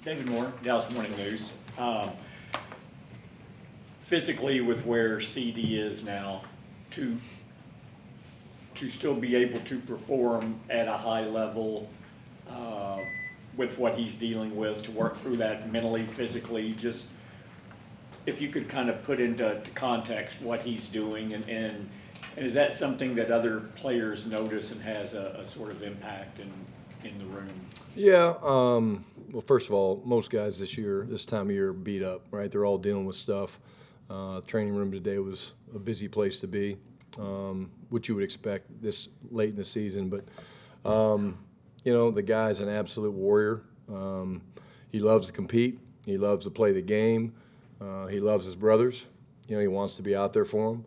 David Moore, Dallas Morning News. Physically, with where CD is now, to still be able to perform at a high level with what he's dealing with, to work through that mentally, physically, just if you could kind of put into context what he's doing, and is that something that other players notice and has a sort of impact in the room? Yeah. Well, first of all, most guys this time of year, beat up, right? They're all dealing with stuff. Training room today was a busy place to be, which you would expect this late in the season. But, the guy's an absolute warrior. He loves to compete. He loves to play the game. He loves his brothers. He wants to be out there for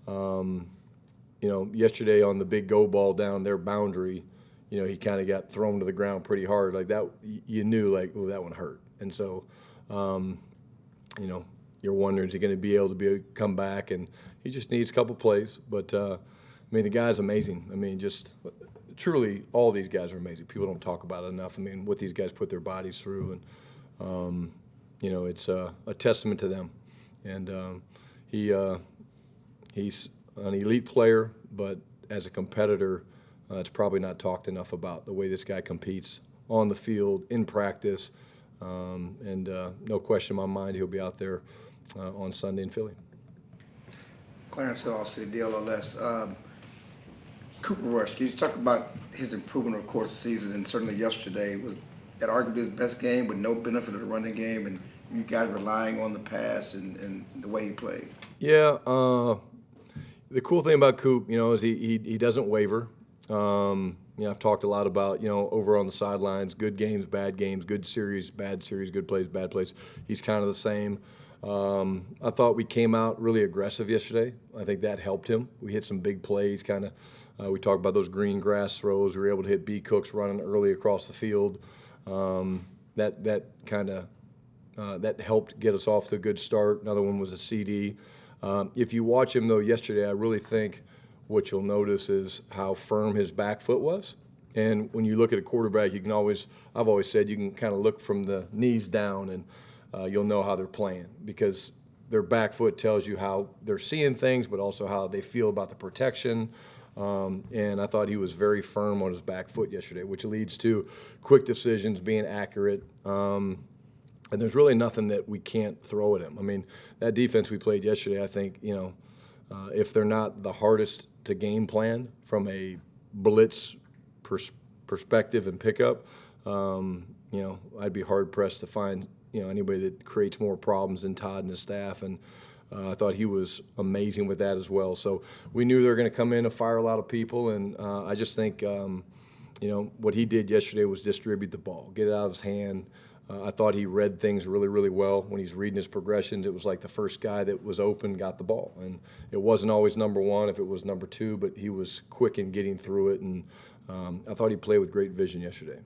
them. Yesterday on the big go ball down their boundary, he kind of got thrown to the ground pretty hard. Like that, you knew, like, oh, that one hurt. And so, you're wondering, is he going to be able to come back? And he just needs a couple plays. But, the guy's amazing. Just truly, all these guys are amazing. People don't talk about it enough. What these guys put their bodies through. And, it's a testament to them. And he's an elite player, but as a competitor, it's probably not talked enough about the way this guy competes on the field, in practice, and no question in my mind he'll be out there on Sunday in Philly. Clarence Hill, I'll say DLLS. Cooper Rush, can you talk about his improvement over the course of the season? And certainly yesterday was that arguably his best game with no benefit of the running game, and you guys relying on the pass and the way he played. Yeah. The cool thing about Coop, is he doesn't waver. I've talked a lot about, over on the sidelines, good games, bad games, good series, bad series, good plays, bad plays. He's kind of the same. I thought we came out really aggressive yesterday. I think that helped him. We hit some big plays, kind of. We talked about those green grass throws. We were able to hit B. Cooks running early across the field. That kind of that helped get us off to a good start. Another one was a CD. If you watch him, though, yesterday, I really think what you'll notice is how firm his back foot was. And when you look at a quarterback, I've always said you can kind of look from the knees down and you'll know how they're playing, because their back foot tells you how they're seeing things, but also how they feel about the protection. And I thought he was very firm on his back foot yesterday, which leads to quick decisions, being accurate. And there's really nothing that we can't throw at him. That defense we played yesterday, I think, if they're not the hardest to game plan from a blitz perspective and pickup, I'd be hard-pressed to find, anybody that creates more problems than Todd and his staff. And I thought he was amazing with that as well. So we knew they were going to come in and fire a lot of people, and I just think, what he did yesterday was distribute the ball, get it out of his hand. I thought he read things really, really well. When he's reading his progressions, it was like the first guy that was open got the ball. And it wasn't always number one if it was number two, but he was quick in getting through it. And I thought he played with great vision yesterday.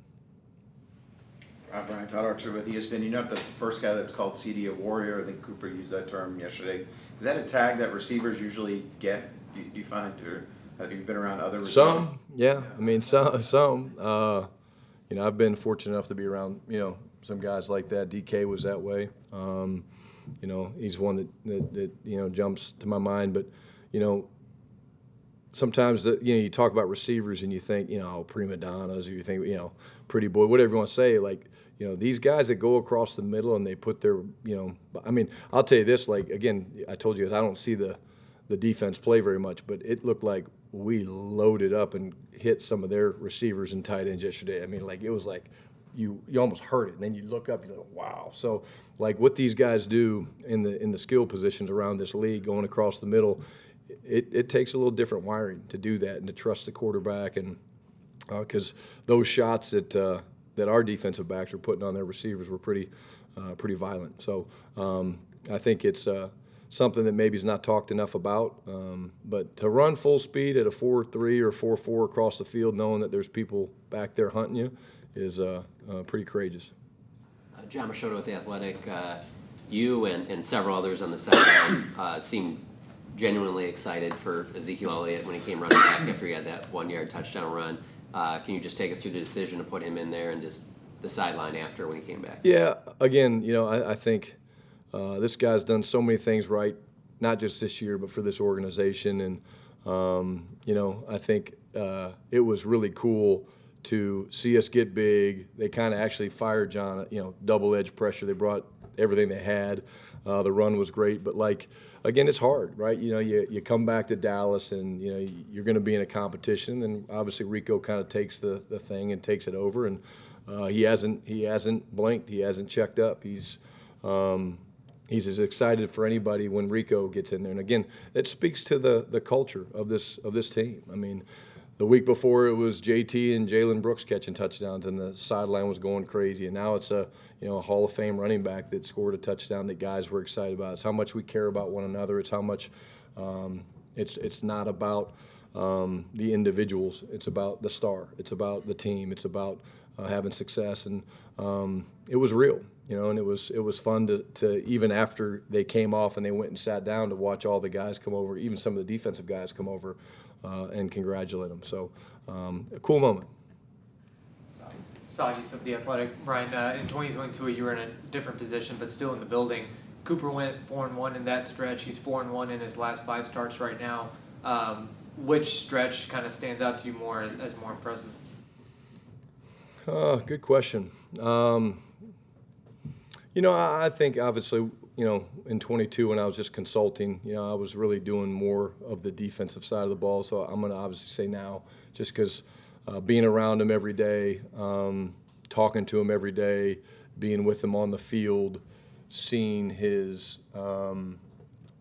Brian, Todd Archer with ESPN. You're not the first guy that's called CD a warrior. I think Cooper used that term yesterday. Is that a tag that receivers usually get? Do you find, or have you been around other receivers? Some, yeah. Some. I've been fortunate enough to be around, some guys like that. DK was that way. He's one that jumps to my mind. But, sometimes, you talk about receivers and you think, prima donnas, or you think, pretty boy, whatever you want to say. Like, these guys that go across the middle and they put their, I'll tell you this, like, again, I told you, I don't see the defense play very much, but it looked like we loaded up and hit some of their receivers and tight ends yesterday. It was like you almost heard it, and then you look up, you're like, wow. So, like, what these guys do in the skill positions around this league, going across the middle, it takes a little different wiring to do that and to trust the quarterback, and because those shots that our defensive backs were putting on their receivers were pretty violent. So I think it's something that maybe is not talked enough about. But to run full speed at a 4.3 or 4.4 across the field, knowing that there's people back there hunting you, is pretty courageous. John Machota with The Athletic. You and several others on the sideline seemed genuinely excited for Ezekiel Elliott when he came running back after he had that 1-yard touchdown run. Can you just take us through the decision to put him in there and just the sideline after when he came back. Yeah, again, I think this guy's done so many things right, not just this year, but for this organization. And, I think it was really cool to see us get big. They kind of actually fired John, double-edged pressure. They brought everything they had. The run was great, but again, it's hard, right? You come back to Dallas and, you're going to be in a competition, and obviously Rico kind of takes the thing and takes it over, and he hasn't blinked. He hasn't checked up. He's as excited for anybody when Rico gets in there. And again, it speaks to the culture of this team. I mean, the week before it was JT and Jalen Brooks catching touchdowns, and the sideline was going crazy. And now it's a Hall of Fame running back that scored a touchdown that guys were excited about. It's how much we care about one another. It's how much it's not about the individuals. It's about the star. It's about the team. It's about having success. And it was real, and it was fun to even after they came off and they went and sat down to watch all the guys come over, even some of the defensive guys come over and congratulate them. So a cool moment. Saudis of The Athletic. Brian, in 2022, you were in a different position, but still in the building. Cooper went 4-1 in that stretch. He's 4-1 in his last 5 starts right now. Which stretch kind of stands out to you more as more impressive? Good question. I think obviously, in 22 when I was just consulting, I was really doing more of the defensive side of the ball. So I'm going to obviously say now, just because being around him every day, talking to him every day, being with him on the field, seeing his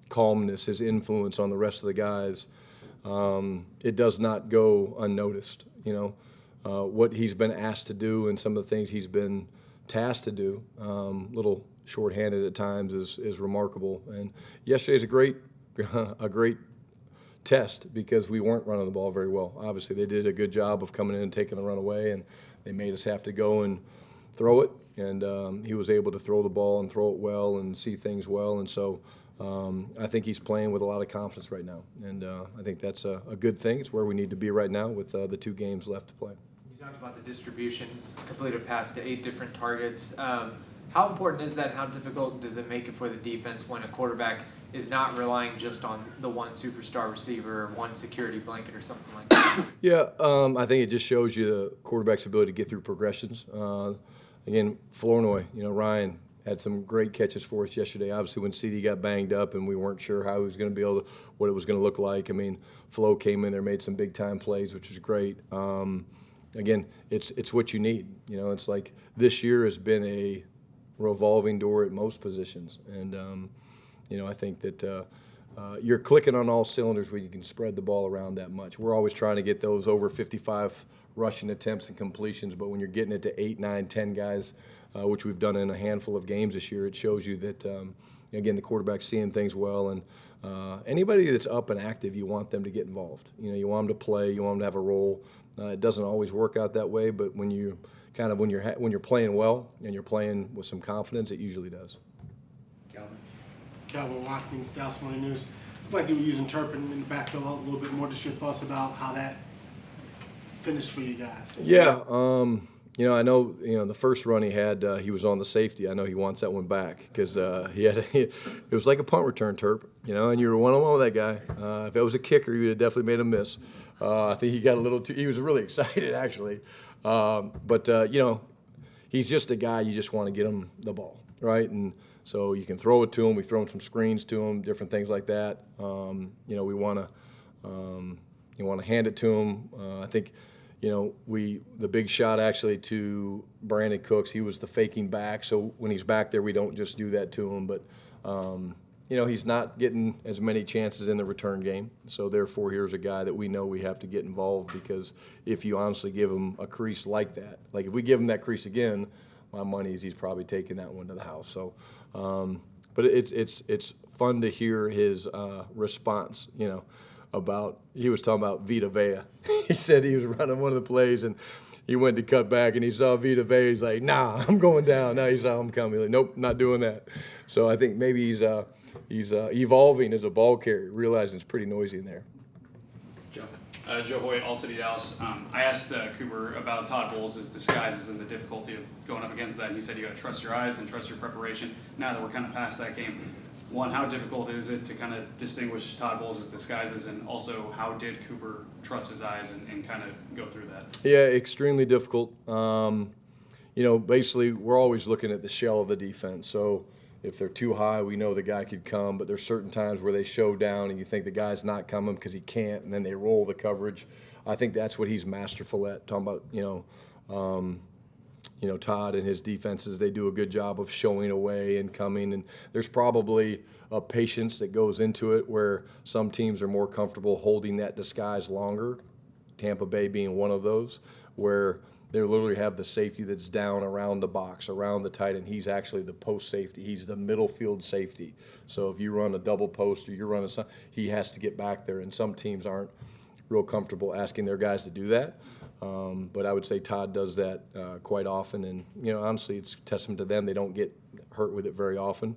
calmness, his influence on the rest of the guys, it does not go unnoticed. What he's been asked to do and some of the things he's been tasked to do, little shorthanded at times, is remarkable. And yesterday's a great test because we weren't running the ball very well. Obviously, they did a good job of coming in and taking the run away, and they made us have to go and throw it. And he was able to throw the ball and throw it well and see things well. And so I think he's playing with a lot of confidence right now. And I think that's a good thing. It's where we need to be right now with the 2 games left to play. You talked about the distribution, completed a pass to 8 different targets. How important is that, and how difficult does it make it for the defense when a quarterback is not relying just on the one superstar receiver or one security blanket or something like that? Yeah, I think it just shows you the quarterback's ability to get through progressions. Again, Flournoy, Ryan had some great catches for us yesterday. Obviously, when CeeDee got banged up and we weren't sure how he was going to be able to, what it was going to look like. I mean, Flo came in there, made some big-time plays, which was great. Again, it's what you need. It's like this year has been a revolving door at most positions. And, I think that you're clicking on all cylinders when you can spread the ball around that much. We're always trying to get those over 55 rushing attempts and completions, but when you're getting it to 8, 9, 10 guys, which we've done in a handful of games this year, it shows you that, again, the quarterback's seeing things well. And anybody that's up and active, you want them to get involved. You want them to play, you want them to have a role. It doesn't always work out that way, but when you're playing well and you're playing with some confidence, it usually does. Calvin Watkins, Dallas Morning News. I feel like you were using Turpin in the backfield a little bit more. Just your thoughts about how that finished for you guys. Yeah, I know, the first run he had, he was on the safety. I know he wants that one back because it was like a punt return, Turp, and you were one-on-one with that guy. If it was a kicker, you would have definitely made a miss. I think he got a little too – he was really excited, actually. But he's just a guy you just want to get him the ball, right? And so you can throw it to him. We've thrown some screens to him, different things like that. We want to hand it to him. I think – the big shot actually to Brandon Cooks, he was the faking back. So when he's back there, we don't just do that to him. But, he's not getting as many chances in the return game. So therefore, here's a guy that we know we have to get involved because if you honestly give him a crease like that, like if we give him that crease again, my money is he's probably taking that one to the house. So, but it's fun to hear his response, he was talking about Vita Vea. He said he was running one of the plays and he went to cut back and he saw Vita Vea. He's like, nah, I'm going down. Now he saw him coming. He's like, nope, not doing that. So I think maybe he's evolving as a ball carrier, realizing it's pretty noisy in there. Joe. Joe Hoyt, All City Dallas. I asked Cooper about Todd Bowles' disguises and the difficulty of going up against that, and he said you got to trust your eyes and trust your preparation. Now that we're kind of past that game, one, how difficult is it to kind of distinguish Todd Bowles' disguises, and also how did Cooper trust his eyes and kind of go through that? Yeah, extremely difficult. Basically, we're always looking at the shell of the defense. So if they're too high, we know the guy could come, but there's certain times where they show down and you think the guy's not coming because he can't, and then they roll the coverage. I think that's what he's masterful at. Talking about, Todd and his defenses, they do a good job of showing away and coming, and there's probably a patience that goes into it where some teams are more comfortable holding that disguise longer, Tampa Bay being one of those, where they literally have the safety that's down around the box, around the tight end. He's actually the post safety. He's the middle field safety. So if you run a double post or you run he has to get back there, and some teams aren't real comfortable asking their guys to do that. But I would say Todd does that quite often, and honestly, it's a testament to them. They don't get hurt with it very often.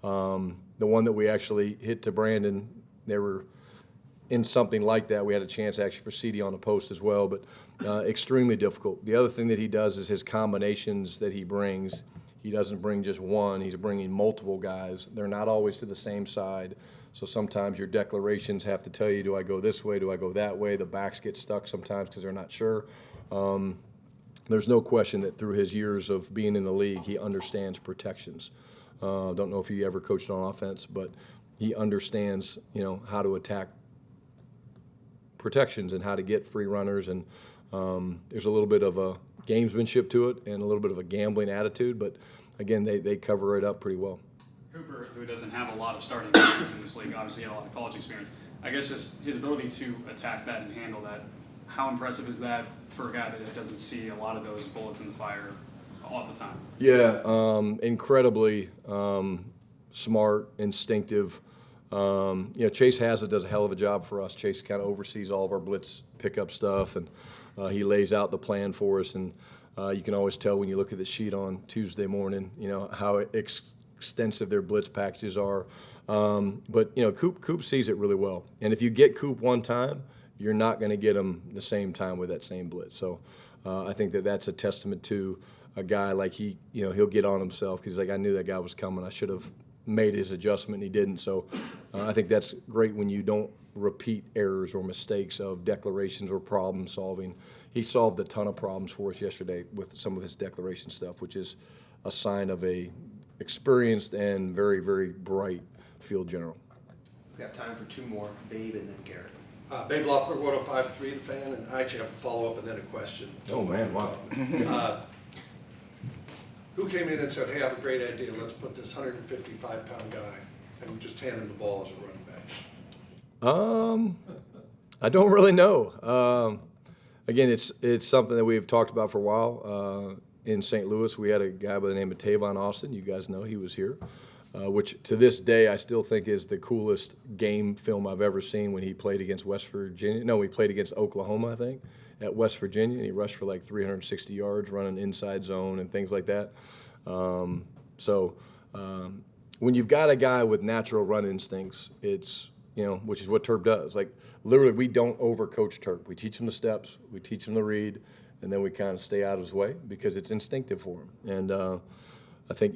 The one that we actually hit to Brandon, they were in something like that. We had a chance actually for CeeDee on the post as well, but extremely difficult. The other thing that he does is his combinations that he brings. He doesn't bring just one. He's bringing multiple guys. They're not always to the same side. So sometimes your declarations have to tell you, do I go this way, do I go that way? The backs get stuck sometimes because they're not sure. There's no question that through his years of being in the league, he understands protections. Don't know if he ever coached on offense, but he understands, how to attack protections and how to get free runners. And there's a little bit of a gamesmanship to it and a little bit of a gambling attitude, but again, they cover it up pretty well. Cooper, who doesn't have a lot of starting experience in this league, obviously had a lot of college experience. I guess just his ability to attack that and handle that, how impressive is that for a guy that doesn't see a lot of those bullets in the fire all the time? Yeah, incredibly smart, instinctive. Chase Hazlitt does a hell of a job for us. Chase kind of oversees all of our blitz pickup stuff, and he lays out the plan for us. And you can always tell when you look at the sheet on Tuesday morning, how extensive their blitz packages are. But Coop sees it really well. And if you get Coop one time, you're not going to get him the same time with that same blitz. So I think that's a testament to a guy like he'll get on himself because he's like, I knew that guy was coming. I should have made his adjustment, and he didn't. So I think that's great when you don't repeat errors or mistakes of declarations or problem solving. He solved a ton of problems for us yesterday with some of his declaration stuff, which is a sign of a experienced and very, very bright field general. We've got time for two more, Babe and then Garrett. Babe Lockwood, 105.3 The Fan, and I actually have a follow-up and then a question. Oh, man, wow. Who came in and said, hey, I have a great idea, let's put this 155-pound guy and just hand him the ball as a running back? I don't really know. Again, it's something that we've talked about for a while. In St. Louis, we had a guy by the name of Tavon Austin. You guys know he was here, which to this day I still think is the coolest game film I've ever seen when he played against West Virginia. No, he played against Oklahoma, I think, at West Virginia, and he rushed for like 360 yards, running inside zone and things like that. When you've got a guy with natural run instincts, it's which is what Turp does. Like, literally, we don't overcoach Turp. We teach him the steps, we teach him to read, and then we kind of stay out of his way because it's instinctive for him. And I think,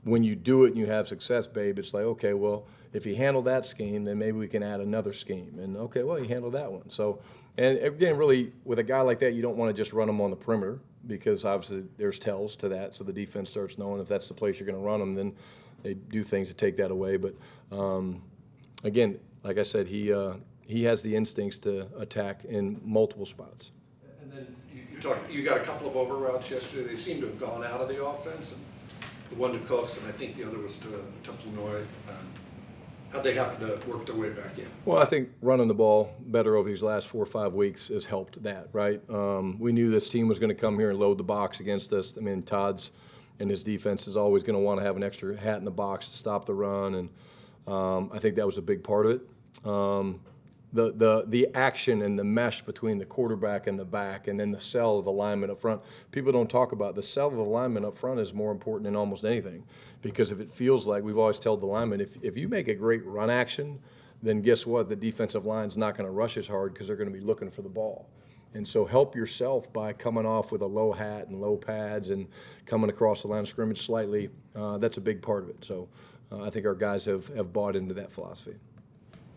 when you do it and you have success, Babe, it's like, okay, well, if he handled that scheme, then maybe we can add another scheme. And, okay, well, he handled that one. So, and again, really, with a guy like that, you don't want to just run him on the perimeter because obviously there's tells to that. So the defense starts knowing if that's the place you're going to run them, then they do things to take that away. But, again, like I said, he has the instincts to attack in multiple spots. And then you got a couple of over routes yesterday. They seem to have gone out of the offense. And the one to Cooks, and I think the other was to Flournoy. How'd they happen to work their way back in? Well, I think running the ball better over these last 4 or 5 weeks has helped that, right? We knew this team was going to come here and load the box against us. I mean, Todd's and his defense is always going to want to have an extra hat in the box to stop the run, and I think that was a big part of it. The action and the mesh between the quarterback and the back, and then the sell of the lineman up front. People don't talk about the sell of the lineman up front is more important than almost anything, because if it feels like we've always told the lineman, if you make a great run action, then guess what? The defensive line's not going to rush as hard because they're going to be looking for the ball. And so help yourself by coming off with a low hat and low pads and coming across the line of scrimmage slightly. That's a big part of it. So I think our guys have bought into that philosophy.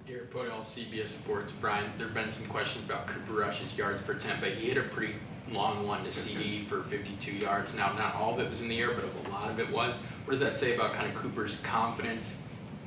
Garrett Podell, CBS Sports. Brian, there have been some questions about Cooper Rush's yards per attempt, but he hit a pretty long one to CeeDee for 52 yards. Now, not all of it was in the air, but a lot of it was. What does that say about kind of Cooper's confidence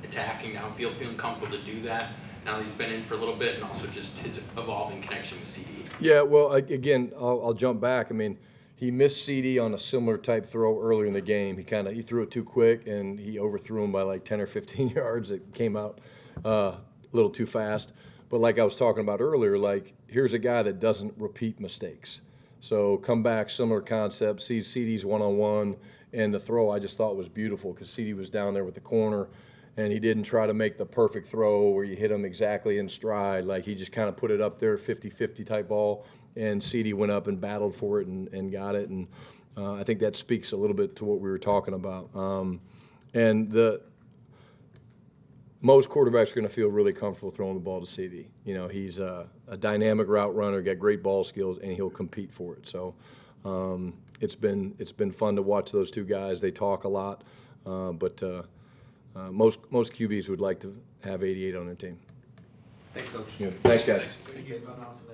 attacking downfield, feeling comfortable to do that now that he's been in for a little bit, and also just his evolving connection with CeeDee? Yeah, well, again, I'll jump back. I mean, he missed CeeDee on a similar type throw earlier in the game. He threw it too quick, and he overthrew him by like 10 or 15 yards. It came out a little too fast. But like I was talking about earlier, like here's a guy that doesn't repeat mistakes. So come back, similar concept, sees CeeDee's one-on-one, and the throw I just thought was beautiful because CeeDee was down there with the corner, and he didn't try to make the perfect throw where you hit him exactly in stride. Like he just kind of put it up there, 50-50 type ball, and CeeDee went up and battled for it and got it. And I think that speaks a little bit to what we were talking about. Most quarterbacks are going to feel really comfortable throwing the ball to CeeDee. You know, he's a dynamic route runner, got great ball skills, and he'll compete for it. So it's been fun to watch those two guys. They talk a lot, but most QBs would like to have 88 on their team. Thanks, Coach. Yeah. Thanks, guys. Thank you.